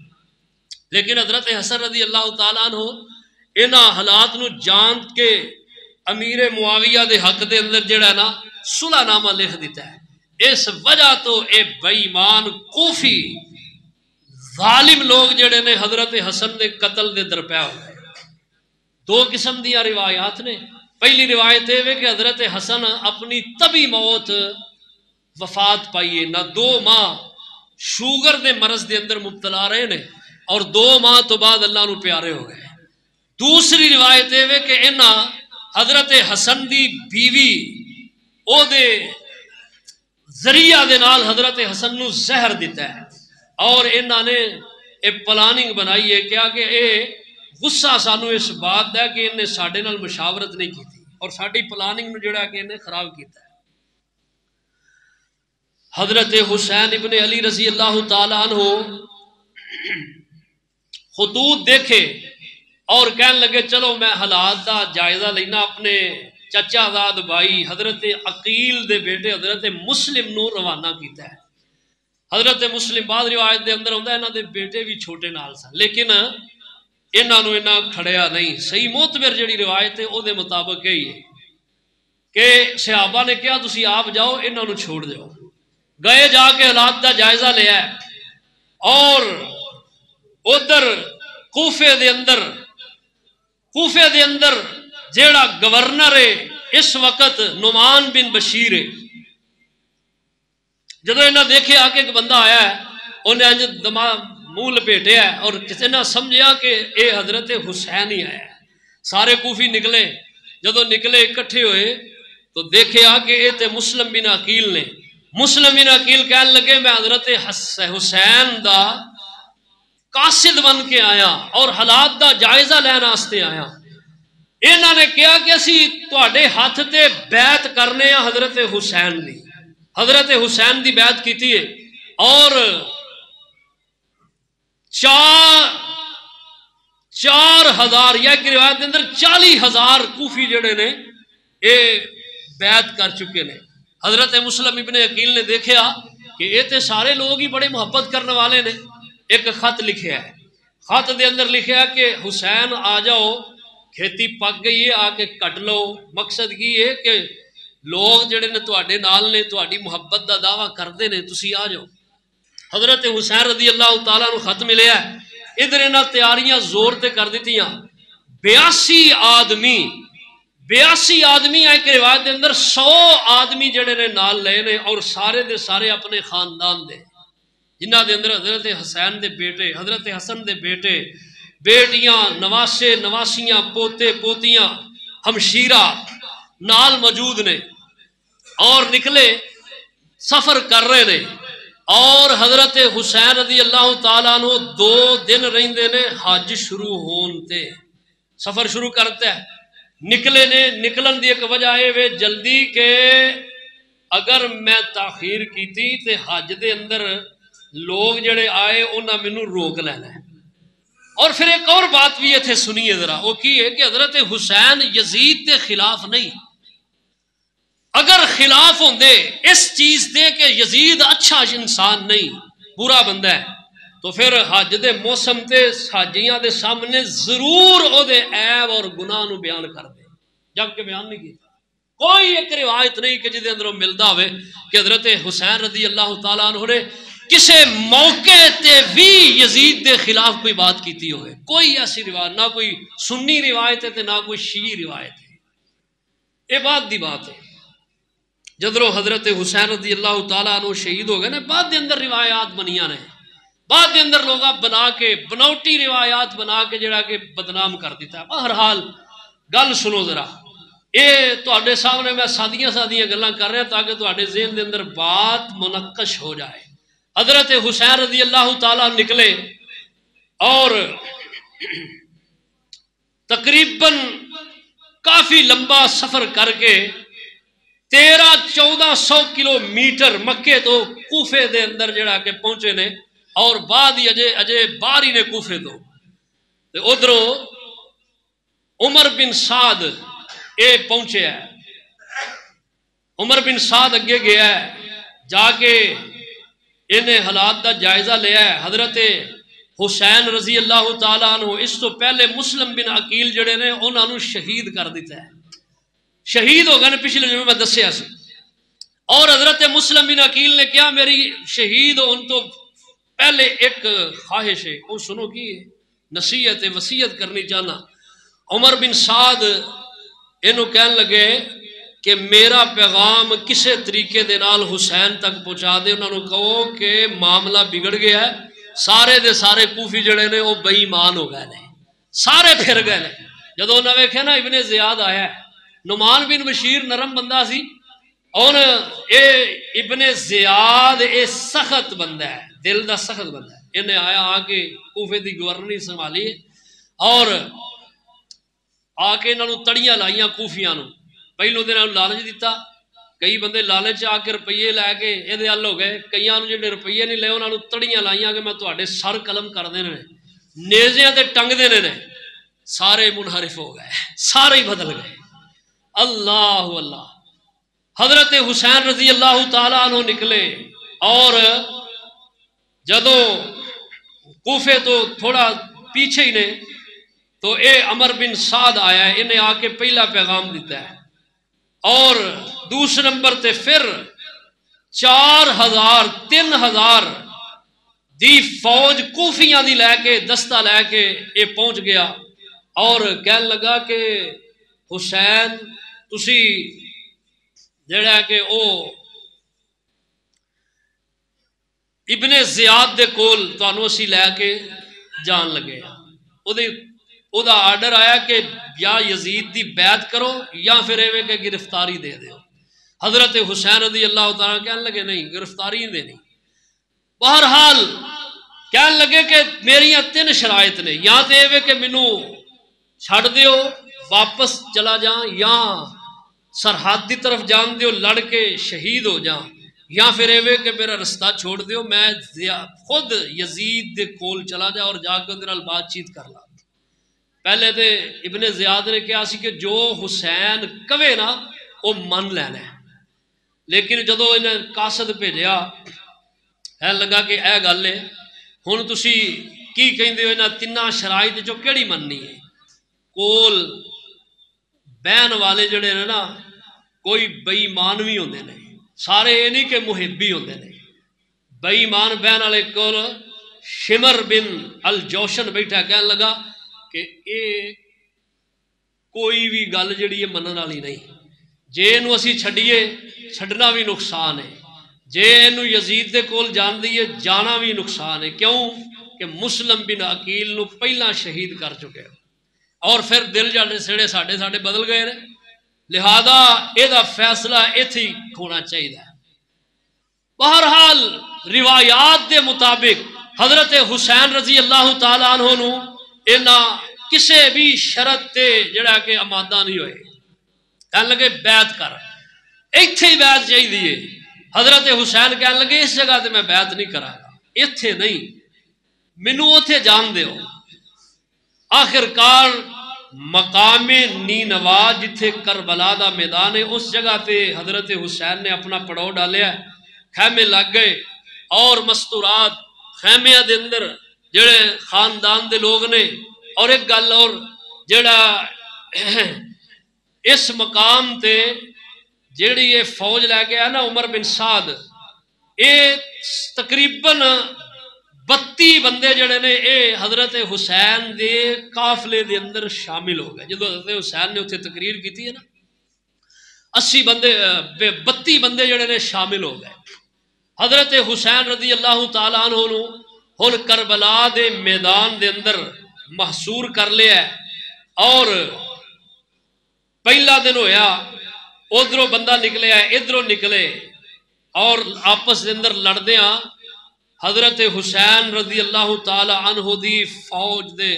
لیکن حضرت حسن رضی اللہ تعالیٰ عنہ انہاں حالات نو جان کے امیر معاویہ دے حق دے اندر جڑا نا صلح نامہ لکھ دیتا ہے. اس وجہ تو اے بے ایمان کوفی ظالم لوگ جڑے نے حضرت حسن دے قتل دے درپیا ہو گئے. دو قسم دیا روایات نے. پہلی روایت ہے کہ حضرت حسن اپنی طبی موت وفات پائیے نہ 2 ماہ شوگر دے مرض دے اندر مبتلا رہے نے اور 2 ماہ تو بعد اللہ نو پیارے ہو گئے. دوسری روایت ہے کہ انہاں حضرت حسن دی بیوی او دے ذریعہ دے نال حضرت حسن نو زہر دیتا ہے اور انہاں نے ایک پلاننگ بنائی ہے کیا کہ اے غصہ سانو اس بات ہے کہ انہیں ساڑھے نال مشاورت نہیں کی تھی اور ساڑھی پلاننگ نو جڑا کہ انہیں خراب کیتا ہے. حضرت حسین ابن علی رضی اللہ تعالیٰ عنہ خطوط دیکھے اور کہنے لگے چلو میں حالات دا جائزہ لینا. اپنے چچا زاد بھائی حضرت عقیل دے بیٹے حضرت مسلم نو روانہ کیتا ہے. حضرت مسلم بعد روایت دے اندر ہوندہ ہے انہاں دے بیٹے بھی چھوٹے نال سن لیکن انہاں نو انہاں کھڑیا نہیں. صحیح معتبر جڑی روایت ہے او دے مطابق یہی ہے کہ صحابہ نے کہا تسی آپ جاؤ انہاں نو چھوڑ دیو. گئے جا کے حالات دا جائزہ لیا ہے اور ادھر کوفے دے اندر جیڑا گورنر ہے اس وقت نعمان بن بشیر ہے. جدو انہاں دیکھے آ کے ایک بندہ آیا ہے انہیں منہ لپیٹیا ہے اور کسی نے سمجھا کہ اے حضرت حسین ہی آیا ہے. سارے کوفی نکلے. جدو نکلے اکٹھے ہوئے تو دیکھے آ کہ اے تے مسلم بن عقیل نے. مسلم بن عقیل کہنے لگے میں حضرت حسین دا قاصد بن کے آیا اور حالات دا جائزہ لینا واسطے آیا. انہوں نے کہا کہ اسی تواڈے ہاتھ تے بیعت کرنے ہیں حضرت حسین دی. حضرت حسین دی بیعت کیتی ہے اور 4000 یا ایک روایت کے اندر 40,000 کوفی جڑے نے اے بیعت کر چکے نے. حضرت مسلم ابن عقیل نے دیکھا کہ یہ تے سارے لوگ ہی بڑے محبت کرنے والے نے. ایک خط لکھیا ہے. خط دے اندر لکھیا کہ حسین آ جاؤ کھیتی پک گئی ہے آ کے کٹ لو. مقصد کی ہے کہ لوگ جڑے نے تواڈے نال نے تواڈی محبت دا دعویٰ کردے نے تسی آ جاؤ. حضرت حسین رضی اللہ تعالیٰ عنہ خط ملیا ہے. ادھر انہاں تیاریاں زور تے کر دیتیاں. 82 آدمی ایک روایت دے اندر 100 آدمی جڑے نے نال لے نے اور سارے دے سارے اپنے خاندان دے جنہ دے اندر حضرت حسین دے بیٹے حضرت حسن دے بیٹے بیٹیاں نواسے نواسیاں پوتے پوتیاں ہمشیرہ نال موجود نے اور نکلے سفر کر رہے نے. اور حضرت حسین رضی اللہ تعالیٰ عنہ 2 دن رہندے نے حج شروع ہون تے. سفر شروع کرتا ہے نکلے نے. نکلن دی ایک وجہ ہے جلدی کہ اگر میں تاخیر کیتی تے حج دے اندر لوگ جڑے آئے انہاں مینوں روک لینا ہے. اور پھر ایک اور بات بھی اتنے سنیے ذرا وہ کی ہے کہ حضرت حسین یزید کے خلاف نہیں. اگر خلاف ہوندے اس چیز دے کہ یزید اچھا انسان نہیں برا بندہ ہے تو پھر حج دے موسم تے حاجیاں دے سامنے ضرور او دے عیب اور گناہ نو بیان کر دے. جبکہ بیان نہیں کیتا. کوئی ایک روایت نہیں کہ جدے اندروں ملدا ہوئے کہ حضرت حسین رضی اللہ تعالیٰ عنہ نے کسے موقع تے بھی یزید دے خلاف کوئی بات کیتی ہوئے. کوئی ایسی روایت نہ کوئی سنی روایت ہے تے نہ کوئی شیعی روایت ہے. یہ بات دی بات ہے. جدروں حضرت حسین رضی اللہ تعالیٰ عنہ شہید ہو گئے نے بعد دے اندر روایات بنیاں نے. بعد دے اندر لوگا بنا کے بنوٹی روایات بنا کے جڑا کہ بدنام کر دیتا ہے. بہرحال گل سنو ذرا. اے تواڈے سامنے میں سادیاں گلاں کر رہا تاکہ تواڈے ذہن دے اندر بات منقش ہو جائے. حضرت حسین رضی اللہ تعالیٰ نکلے اور تقریباً کافی لمبا سفر کر کے 1300-1400 کلومیٹر مکے تو کوفے دے اندر جڑا کہ پہنچے نے، اور بعد ہی اجے باہر ہی نے کوفے تو ادھروں عمر بن سعد اے پہنچے ہے۔ عمر بن سعد اگے گیا ہے، جا کے انہیں حالات دا جائزہ لیا ہے۔ حضرت حسین رضی اللہ تعالیٰ عنہ اس تو پہلے مسلم بن عقیل جڑے نے انہوں نے شہید کر دیتا ہے، شہید ہو گئے نے، پچھلے جو میں دسیا سی۔ اور حضرت مسلم بن عقیل نے کیا میری شہید ہو ان تو پہلے ایک خواہش ہے، وہ سنو کی نصیحت وصیت کرنی چاہنا۔ عمر بن سعد انہوں کہنے لگے کہ میرا پیغام کسے طریقے دے نال حسین تک پہنچا دے، انہوں نے کہو کہ معاملہ بگڑ گیا ہے، سارے دے سارے کوفی جڑے نے وہ بے ایمان ہو گئے نے، سارے پھر گئے نے۔ جدو انہیں ویکھے نا ابن زیاد آیا ہے، نعمان بن بشیر نرم بندہ سی، اور اے ابن زیاد اے سخت بندہ ہے، دل دا سخت بندہ ہے، انہیں آیا آ کے کوفے دی گورنری سنبھالی اور آ کے انہوں نے تڑیاں لائیاں کوفیاں نو۔ پہلو دن لالچ دیتا، کئی بندے لالچ آ کے روپیے لے کے یہ حل ہو گئے، کئی جڑے روپیے نہیں لے انہوں نے تڑیاں لائیاں کہ میں تواڈے سر قلم کر دینے نے، نیزیاں تے ٹنگ دینے نے، سارے منحرف ہو گئے، سارے ہی بدل گئے۔ اللہ اللہ۔ حضرت حسین رضی اللہ تعالیٰ عنہ نکلے، اور جدو کوفے تو تھوڑا پیچھے ہی نے تو اے عمر بن سعد آیا ہے، انہیں آ کے پہلا پیغام دیتا ہے، اور دوسرے نمبر تے پھر 3000 دی فوج کوفیاں دی لے کے دستہ لے کے اے پہنچ گیا، اور کہنے لگا کہ حسین تسی جڑا کہ او ابن زیاد دے کول تانوں اسی لے کے جان لگے، او دا آرڈر آیا کہ یا یزید دی بیعت کرو یا پھر ایویں کہ گرفتاری دے دیو۔ حضرت حسین رضی اللہ تعالیٰ کہنے لگے نہیں، گرفتاری نہیں دینی۔ بہرحال کہنے لگے کہ میریاں 3 شرائط نے، یا تے ایویں کہ مینوں چھڑ دیو واپس چلا جاں، یا سرحد دی طرف جان دیو لڑ کے شہید ہو جاں، یا پھر ایویں کہ میرا رستہ چھوڑ دیو میں خود یزید دے کول چلا جا اور جا کے اندر نال بات چیت کر لا۔ پہلے تے ابن زیاد نے کہا سی کہ جو حسین کہے نا وہ من لینا ہے، لیکن جدو انہیں قاصد بھیجیا ہے لگا کہ اے گل ہے، ہن تسی کی کہندے ہو انہاں 3 شرائط جو کیڑی مننی ہے؟ کول بہن والے جڑے نے نا کوئی بے ایمان بھی ہوندے نے، سارے یہ نہیں کہ محبی ہوندے نے، بے ایمان بہن والے کول شمر بن الجوشن بیٹھا، کہنے لگا کہ اے کوئی بھی گل جڑی ہے منن والی نہیں، جے اینو اسی چھڈیے چھڈنا بھی نقصان ہے، جے اینو یزید دے کول جان دیئے جانا بھی نقصان ہے۔ کیوں کہ مسلم بن عقیل نو پہلا شہید کر چکے، اور پھر دل جانے سڑے ساڈے بدل گئے، لہذا یہ دا فیصلہ ایتھے ہی ہونا چاہیے۔ بہرحال روایات دے مطابق حضرت حسین رضی اللہ تعالیٰ عنہ نو انہاں کسے بھی شرط تے جڑا کہ آمادہ نہیں ہوئے، کہنے لگے بیعت کر، ایتھے ہی بیعت چاہیے دیئے۔ حضرت حسین کہنے لگے اس جگہ تے میں بیعت نہیں کرا گا، ایتھے نہیں، مینوں اوتھے جان دیو۔ آخر کار مقام نینوا جتھے کربلا دا میدان ہے اس جگہ تے حضرت حسین نے اپنا پڑاؤ ڈالیا، خیمے لگ گئے، اور مستورات خیمے دے اندر جڑے خاندان دے لوگ نے۔ اور ایک گل اور جڑا اس مقام تے جیڑی یہ فوج لے کے آیا نا عمر بن سعد، یہ تقریباً 32 بندے جڑے نے اے حضرت حسین دے قافلے دے اندر شامل ہو گئے۔ جدو حضرت حسین نے اتنے تقریر کی تھی نا 32 بندے جڑے نے شامل ہو گئے۔ حضرت حسین رضی اللہ تعالیٰ عنہ نو ہن کربلا دے میدان دے اندر محصور کر لیا ہے، اور پہلا دن ہویا ادھروں بندہ نکلے ہے ادھروں نکلے، اور آپس دے اندر لڑدے ہاں حضرت حسین رضی اللہ تعالی عنہ دی فوج دے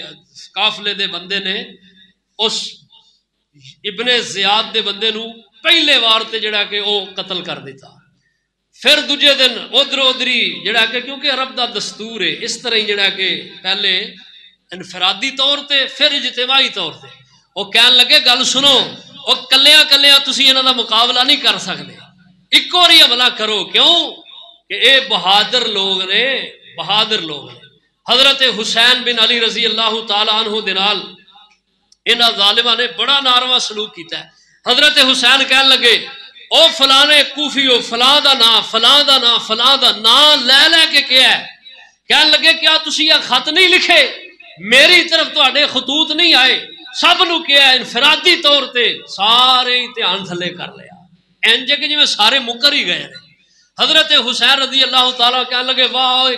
قافلے دے بندے نے اس ابن زیاد دے بندے نو پہلے وار تے جڑا کہ وہ قتل کر دیتا. پھر دوجے دن ادھر ادھری جڑا کہ کیونکہ عرب دا دستور ہے اس طرح ہی جڑا کہ پہلے انفرادی طور تے پھر اجتماعی طور تے وہ کہن لگے گل سنو وہ کلیاں کلیاں تسی انہاں دا مقابلہ نہیں کر سکتے ایک واری حملہ کرو. کیوں کہ اے بہادر لوگ نے بہادر لوگ نے. حضرت حسین بن علی رضی اللہ تعالی عنہ دے نال انہاں ظالماں نے بڑا ناروا سلوک کیتا ہے. حضرت حسین کہن لگے او فلانے کوفیو فلاں دا نا فلاں دا نا فلاں دا نا لے لے کے کیا ہے. کہن لگے کیا تسی یہ خط نہیں لکھے میری طرف تواڈے خطوط نہیں آئے. سب نو کیا ہے انفرادی طور تے سارے دھیان تھلے کر لیا انج کہ جویں سارے مکر ہی گئے نے. حضرت حسین رضی اللہ تعالیٰ کہنے لگے واہ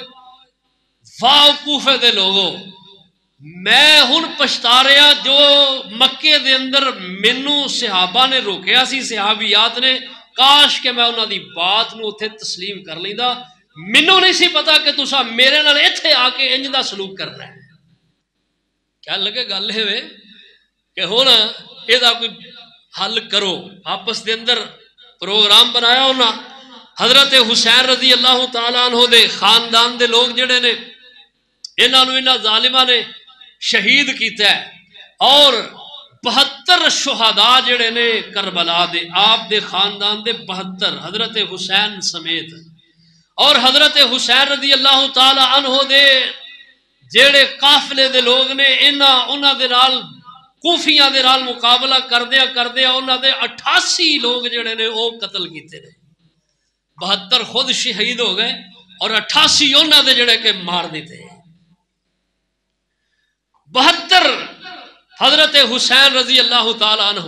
واہ کوفے دے لوگوں میں ہن پچھتا رہا جو مکے دے اندر مینوں صحابہ نے روکیا سی صحابیات نے کاش کہ میں انہاں دی بات نو اتھے تسلیم کر لیندا. مینوں نہیں سی پتا کہ تساں میرے نال ایتھے آ کے انج دا سلوک کرنا ہے. کیا لگے گل ہے کہ ہن ادا کوئی حل کرو. آپس دے اندر پروگرام بنایا انہاں. حضرت حسین رضی اللہ تعالیٰ عنہ دے خاندان دے لوگ جڑے نے انہاں نو انہاں ظالماں نے شہید کیتا ہے اور 72 شہداء جڑے نے کربلا دے آپ دے خاندان دے 72 حضرت حسین سمیت. اور حضرت حسین رضی اللہ تعالی عنہ دے جڑے قافلے دے لوگ نے انہاں دے نال کوفیاں دے نال مقابلہ کردیا انہاں دے 88 لوگ جڑے نے وہ قتل کیتے نے. 72 خود شہید ہو گئے اور 88 انہاں دے جڑے کہ مار دیتے. 72 حضرت حسین رضی اللہ تعالی عنہ.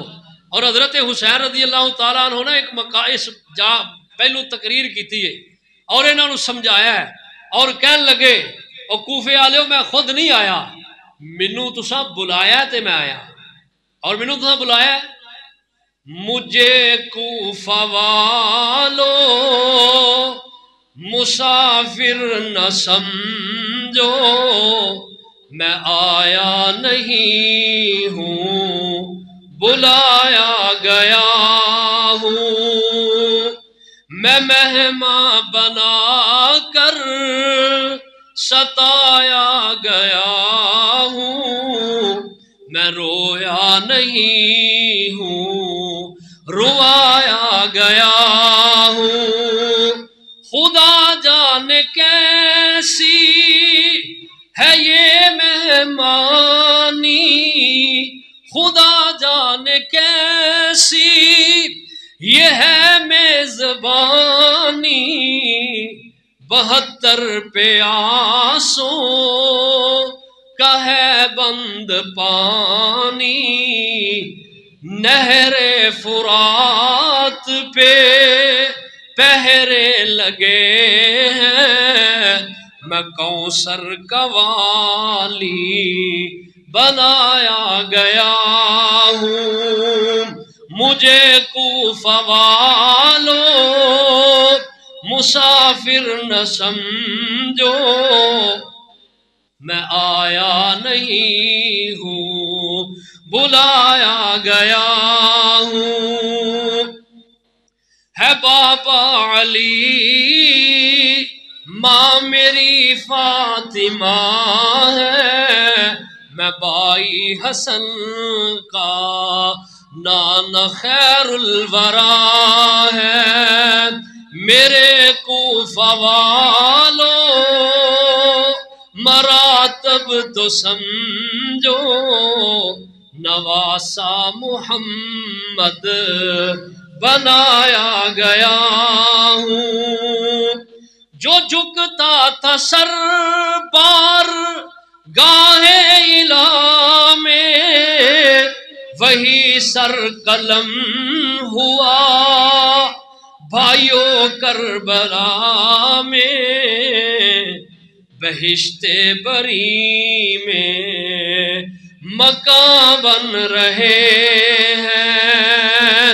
اور حضرت حسین رضی اللہ تعالی عنہ نے ایک مقاص جا پہلو تقریر کیتی ہے اور انہوں نے سمجھایا ہے اور کہن لگے او کوفے والےو میں خود نہیں آیا مینوں تساں بلایا تے میں آیا. اور مینوں تساں بلایا مجھے کوفہ والو مسافر نہ سمجھو میں آیا نہیں ہوں بلایا گیا ہوں. میں مہمان بنا کر ستایا گیا ہوں میں رویا نہیں ہوں روایا گیا ہوں. خدا جانے کیسی ہے یہ مہمانی خدا جانے کیسی یہ ہے میزبانی 72 پیاسوں کا ہے بند پانی نہر فرات پہ پہرے لگے ہیں میں کوثر کا والی بنایا گیا ہوں. مجھے کوفہ والو مسافر نہ سمجھو میں آیا نہیں ہوں بلایا گیا ہوں. ہے بابا علی ماں میری فاطمہ ہے میں بائی حسن کا نانا خیر الورا ہے. میرے کوفہ والو مراتب تو سمجھو نواسا محمد بنایا گیا ہوں. جو جھکتا تھا سر بار گاہ الہ میں وہی سر قلم ہوا بھائیو کربلا میں. بہشت بری میں مکان بن رہے ہیں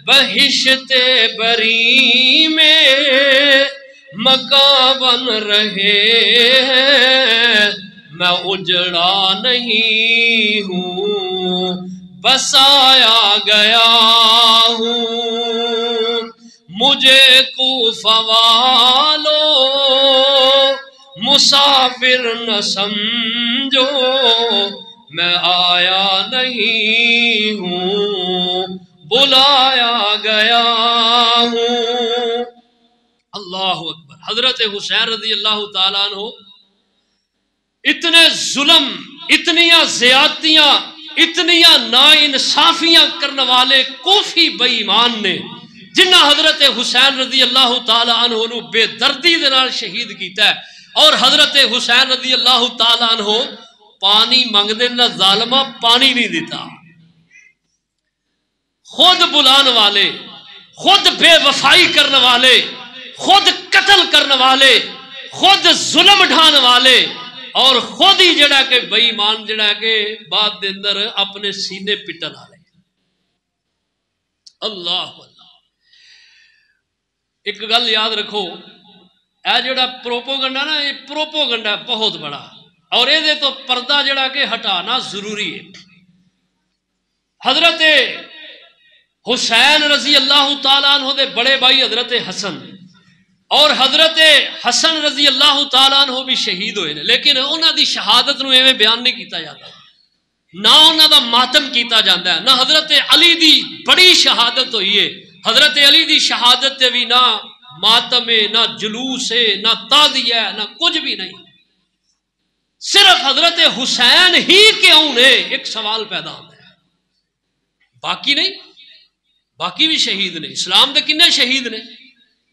بہشت بری میں مکان بن رہے ہیں. میں اجڑا نہیں ہوں بسایا گیا ہوں، مجھے کوفہ والو مسافر نہ سمجھو، میں آیا نہیں ہوں، بلایا گیا ہوں۔ اللہ اکبر۔ حضرت حسین رضی اللہ تعالیٰ عنہ اتنے ظلم، اتنیاں زیادتیاں، اتنیاں ناانصافیاں کرنے والے کوفی بے ایمان نے جنہ حضرت حسین رضی اللہ تعالیٰ عنہ نو بے دردی دے نال شہید کیتا ہے، اور حضرت حسین رضی اللہ تعالیٰ عنہ پانی منگدے نہ ظالمہ پانی نہیں دیتا، خود بلان والے، خود بے وفائی کرنے والے، خود قتل کرنے والے، خود ظلم ڈھان والے، اور خود ہی جڑا کہ بے ایمان جڑا کہ بعد دے اندر اپنے سینے پٹن والے۔ اللہ اللہ۔ ایک گل یاد رکھو، اے جڑا پروپوگنڈا نا، یہ پروپوگنڈا بہت بڑا، اور یہ تو پردہ جڑا کہ ہٹانا ضروری ہے۔ حضرت حسین رضی اللہ تعالیٰ عنہ دے بڑے بھائی حضرت حسن، اور حضرت حسن رضی اللہ تعالیٰ عنہ بھی شہید ہوئے نے، لیکن انہاں دی شہادت نو ایویں بیان نہیں کیتا جاتا، نہ انہاں دا ماتم کیتا جاتا ہے، نہ حضرت علی دی بڑی شہادت ہوئی ہے، حضرت علی دی شہادت تے بھی نہ ماتم ہے، نہ جلوس ہے، نہ تعزیہ ہے، نہ کچھ بھی نہیں، صرف حضرت حسین ہی کیوں نے ایک سوال پیدا ہوتا ہے، باقی نہیں، باقی بھی شہید نے۔ اسلام دے کنے شہید نے؟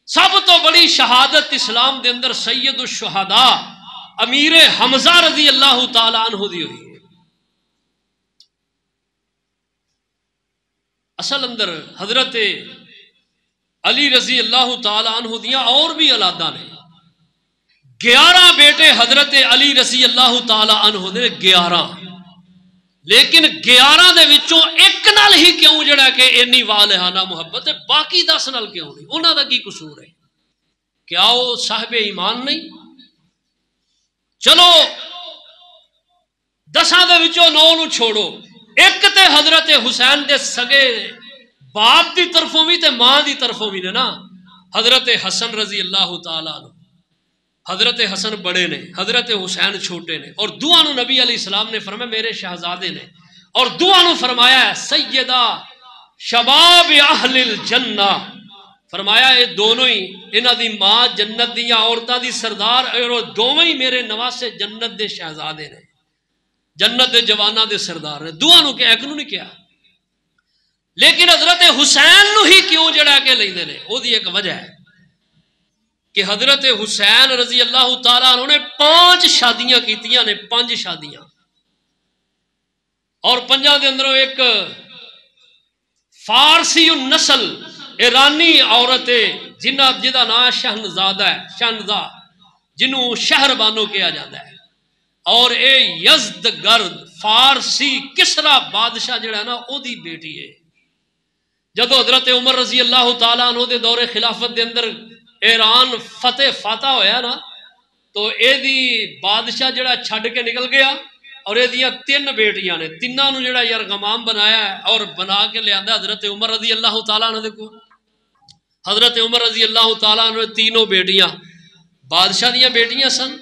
سب تو بڑی شہادت اسلام دے اندر سید الشہداء امیر حمزہ رضی اللہ تعالی عنہ دی ہوئی ہے۔ اصل اندر حضرت علی رضی اللہ تعالی عنہ دیاں اور بھی اولاداں نے، 11 بیٹے حضرت علی رضی اللہ تعالی عنہ دے 11، لیکن 11 دے وچوں ایک نال ہی کیوں جڑا کہ اتنی والہانہ محبت ہے، باقی 10 نال کیوں نہیں؟ انہاں دا کی قصور ہے؟ کیا وہ صاحب ایمان نہیں؟ چلو 10 دے وچوں 9 نو چھوڑو، ایک تے حضرت حسین دے سگے باپ دی طرفوں بھی تے ماں دی طرفوں بھی نے نا، حضرت حسن رضی اللہ تعالیٰ عنہ۔ حضرت حسن بڑے نے، حضرت حسین چھوٹے نے، اور دعا نو نبی علیہ السلام نے فرمایا میرے شہزادے نے، اور دعا نو فرمایا ہے سیدہ شباب اہل الجنہ، فرمایا یہ دونوں ہی انہاں دی ماں جنت دیاں عورتاں دی سردار، اور دونوں ہی میرے نواسے جنت دے شہزادے نے، جنت دے جواناں دے سردار نے۔ دعا نو کہ ایک نو نہیں کیا، لیکن حضرت حسین نو ہی کیوں جڑا کے لیندے نے؟ او دی ایک وجہ ہے کہ حضرت حسین رضی اللہ تعالیٰ عنہ نے 5 شادیاں کیتیاں نے، 5 شادیاں، اور 5 دے اندروں ایک فارسی النسل ایرانی عورت ہے جہاں نام شہنزادہ ہے، شہنزا جنہوں شہر بانو کیا جاتا ہے، اور اے یزدگرد فارسی کسرا بادشاہ جڑا ہے نا او دی بیٹی ہے۔ جدو حضرت عمر رضی اللہ تعالیٰ عنہ دے دور خلافت دے اندر ایران فتح فاتح ہویا نا، تو اے دی بادشاہ جڑا چھڈ کے نکل گیا، اور اے دیاں 3 بیٹیاں نے، تیناں نو جڑا یرغمام بنایا ہے اور بنا کے لے آندا حضرت عمر رضی اللہ تعالیٰ عنہ دے کو۔ حضرت عمر رضی اللہ تعالیٰ عنہ تینوں بیٹیاں بادشاہ دیاں بیٹیاں سن،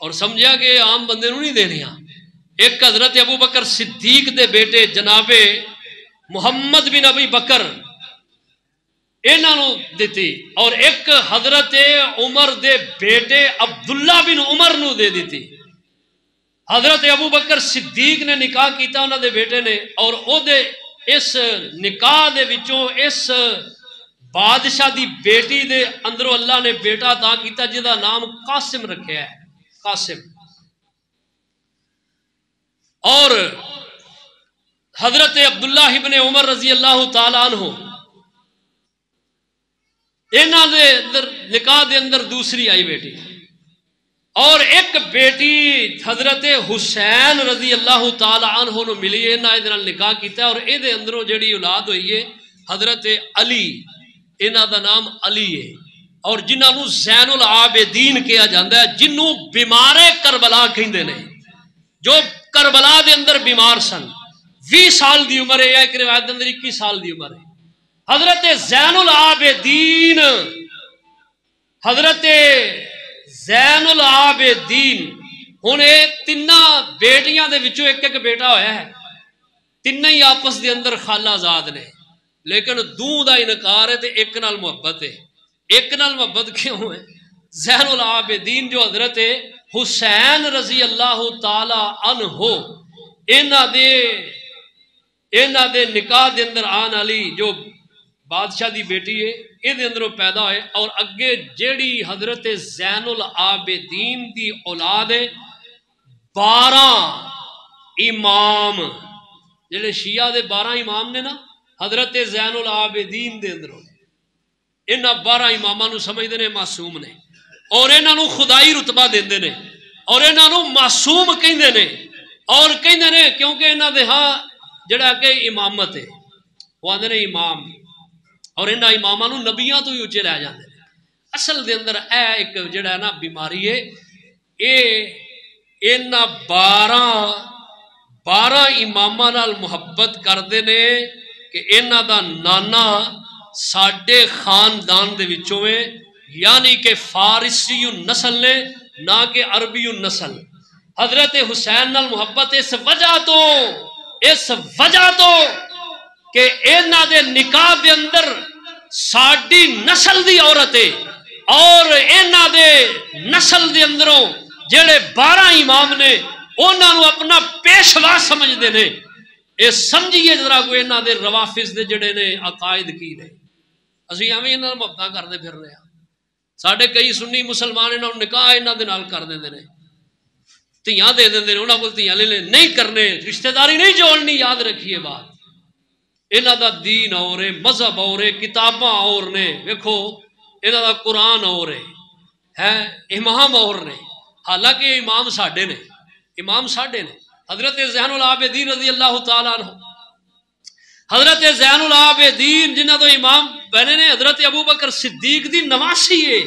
اور سمجھا کہ عام بندے نو نہیں دینیاں۔ ایک حضرت ابو بکر صدیق دے بیٹے جناب محمد بن ابی بکر انہاں نو دیتی، اور ایک حضرت عمر دے بیٹے عبداللہ بن عمر نو دے دیتی۔ حضرت ابو بکر صدیق نے نکاح کیتا انہاں دے بیٹے نے، اور او دے اس نکاح دے وچوں اس بادشاہ دی بیٹی دے اندروں اللہ نے بیٹا عطا کیتا جہدا نام قاسم رکھیا ہے، قاسم۔ اور حضرت عبداللہ ابن عمر رضی اللہ تعالیٰ عنہ انہاں دے نکاح دے اندر دوسری آئی بیٹی، اور ایک بیٹی حضرت حسین رضی اللہ تعالیٰ عنہ نو ملی، انہاں دے نال نکاح کیتا، اور اے دے اندروں جڑی اولاد ہوئی ہے حضرت علی، انہاں دا نام علی ہے، اور جنہاں نو زین العابدین کہا جاندا ہے، جنوں بیمار کربلا کہندے نے، جو کربلا دے اندر بیمار سن، 20 سال دی عمر ہے، یا ایک روایت کے اندر 21 سال دی عمر ہے۔ حضرت زین العابدین، حضرت زین العابدین ہن اے تیناں بیٹیاں دے وچوں ایک ایک بیٹا ہویا ہے، تینوں ہی آپس دے اندر خالہ زاد نے، لیکن دو دا انکار ہے تے ایک نال محبت ہے۔ ایک نال محبت کیوں ہے؟ زین العابدین جو حضرت حسین رضی اللہ تعالی عنہ انہاں دے نکاح دے اندر آن والی جو بادشاہ دی بیٹی ہے یہ دے اندروں پیدا ہوئے، اور اگے جیڑی حضرت زین العابدین دی اولاد ہے 12 امام، جڑے شیعہ دے 12 امام نے نا حضرت زین العابدین دے اندروں، انہاں 12 اماماں نو سمجھدے نے معصوم نے، اور انہاں نو خدائی رتبہ دیندے نے، اور انہاں نو معصوم کہندے نے، اور کہندے نے کیونکہ انہاں دے ہاں جڑا کہ امامت ہے وہ آندے نے امام، اور انہاں اماماں نو نبیاں تو ہی اونچے لے جاندے نے۔ اصل دے اندر اے ایک جڑا نا بیماری ہے، انہاں 12 اماماں نال محبت کردے نے کہ انہاں دا نانا ساڈے خاندان دے وچوں ہے، یعنی کہ فارسی نسل نے نہ کہ عربی نسل۔ حضرت حسین نال محبت اس وجہ تو کہ انہاں دے نکاح دے اندر ساڈی نسل دی عورت ہے، اور انہاں دے نسل دے اندروں جڑے 12 امام نے انہاں نو اپنا پیشوا سمجھدے نے۔ اے سمجھیے ذرا کوئی انہاں دے روافض دے جڑے نے عقائد کی نے، اسی ایویں انہاں محبتاں کردے پھر رہے ہیں۔ ساڈے کئی سنی مسلمان انہاں نو نکاح انہاں دے نال کر دیندے نے، تیاں دے دیندے نے، انہاں کول تیاں لے لے، نہیں کرنے، رشتہ داری نہیں جوڑنی۔ یاد رکھیے بات، انہاں دا دین اور ہے، مذہب اور ہے، کتاباں اور نے، ویکھو انہاں دا قرآن اور ہے، امام اور نے، حالانکہ امام ساڈے نے، امام ساڈے نے۔ حضرت زین العابدین رضی اللہ تعالیٰ عنہ، حضرت زین العابدین جنہاں تو امام بنے نے، حضرت ابو بکر صدیق دی نواسی ہے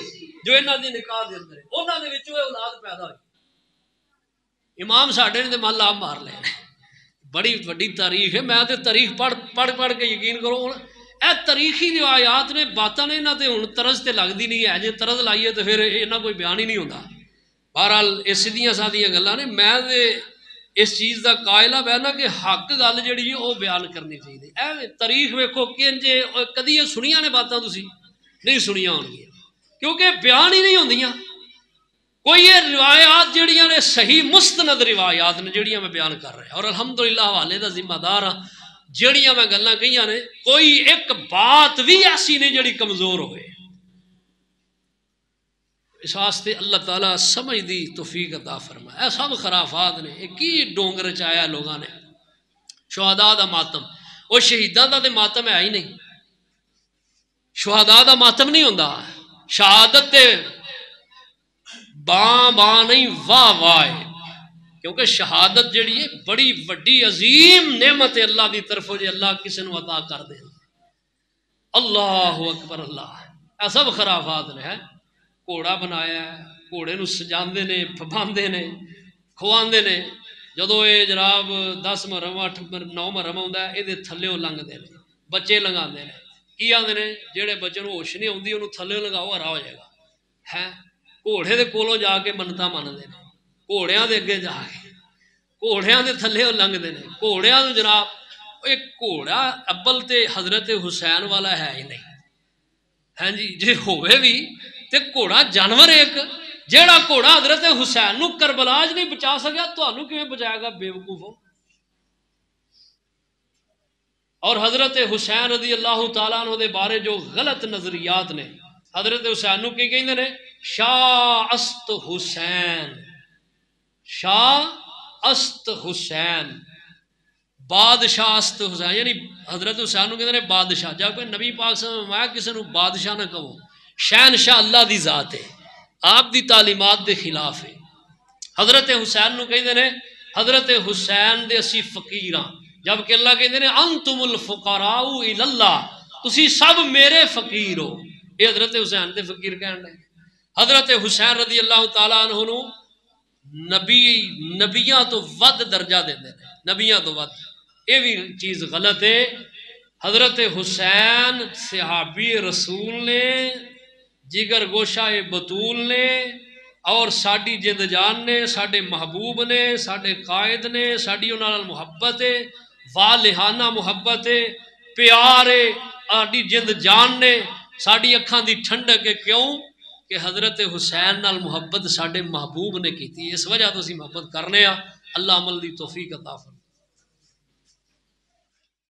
جو انہاں دی نکاح دے اندر ہے، انہاں دے وچوں اولاد پیدا ہوئی۔ امام ساڈے نے تے مال آپ مار لے، بڑی وڈی تاریخ ہے۔ میں تے تاریخ پڑھ کے یقین کرو، ہن اے تاریخی روایات نے، باتاں نے، انہاں تے ہن طرز تے لگدی نہیں ہے، جے طرز لائیے تے پھر انہاں کوئی بیان ہی نہیں ہوندا۔ بہرحال یہ سیدھیاں سادیاں گلاں نے، میں تے اس چیز دا قائل ہے نا کہ حق گل جڑی ہے وہ بیان کرنی چاہیے۔ اے تاریخ ویکھو کہ کدی یہ سنیاں نے باتاں تسی نہیں سنیاں ہونگیاں، کیونکہ بیان ہی نہیں ہوندیاں۔ کوئی یہ روایات جڑیاں نے صحیح مستند روایات نے جڑیاں میں بیان کر رہا، اور الحمدللہ حوالے دا ذمہ دار ہاں، جڑیاں میں گلاں کہیاں نے کوئی ایک بات بھی ایسی نہیں جڑی کمزور ہوئے۔ اس واسطے اللہ تعالیٰ سمجھ دی توفیق عطا فرمائے۔ اے سب خرافات نے، ایک ہی ڈونگر چایا لوگاں نے۔ شہداء دا ماتم، وہ شہیداں دا تے ماتم ہے ہی نہیں، شہداء دا ماتم نہیں ہوندا، شہادت تے باں نہیں واہ واہ ہے، کیونکہ شہادت جڑی ہے بڑی وڈی عظیم نعمت ہے اللہ دی طرفوں، جے اللہ کسی نو عطا کر دے۔ اللہ اکبر اللہ، اے سب خرافات نے۔ گھوڑا بنایا ہے، گھوڑے نو سجاندے نے، پھباندے نے، کھواندے نے، جدو یہ جناب 10 محرم 8 9 محرم آتا ہے یہ تھلےوں لنگتے ہیں، بچے لنگاندے نے، کی آدھے نے جہے بچے نو ہوش نہیں آتی انہوں تھلے لگاؤ ہرا ہو جائے گا ہے۔ گھوڑے دے کولوں جا کے منتاں منتے ہیں، گھوڑیاں دے اگے جا کے گھوڑیاں دے تھلے لنگتے ہیں، گھوڑیاں نو جناب ایک گھوڑا ابل تے حضرت حسین والا ہے ہی نہیں، ہاں جی جی ہوئے بھی تے گھوڑا جانور ایک جیڑا گھوڑا حضرت حسین نو کربلا وچ نہیں بچا سکیا تانوں کیویں بچائے گا بے وقوفو۔ اور حضرت حسین رضی اللہ تعالیٰ عنہ دے بارے جو غلط نظریات نے، حضرت حسین نو کی کہندے نے شاہ است حسین، شاہ است حسین، بادشاہ است حسین، یعنی حضرت حسین نو کہندے نے بادشاہ۔ جب کوئی نبی پاک صلی اللہ علیہ وسلم فرمایا کسی نو بادشاہ نہ کہو، شہنشاہ اللہ دی ذات ہے، آپ دی تعلیمات دے خلاف ہے۔ حضرت حسین نو کہندے نے حضرت حسین دے اسی فقیراں، جبکہ اللہ کہندے نے انتم الفقراء الی اللہ، تسی سب میرے فقیر ہو۔ یہ حضرت حسین دے فقیر کہن لے۔ حضرت حسین رضی اللہ تعالیٰ عنہ نو نبیاں تو ود درجہ دیندے نے، نبیاں تو ود۔ یہ بھی چیز غلط ہے۔ حضرت حسین صحابی رسول نے، جگر گوشہ بطول نے، اور ساڈی جند جان نے، ساڈے محبوب نے، ساڈے قائد نے، ساڈی انہاں نال محبت ہے، والہانہ محبت ہے، پیار ہے، ساڈی جند جان نے، ساڈی اکھاں دی ٹھنڈک ہے۔ کیوں کہ حضرت حسین نال محبت ساڈے محبوب نے کیتی، اس وجہ تو اسی محبت کرنے ہاں۔ اللہ عمل دی توفیق عطا فرمائے۔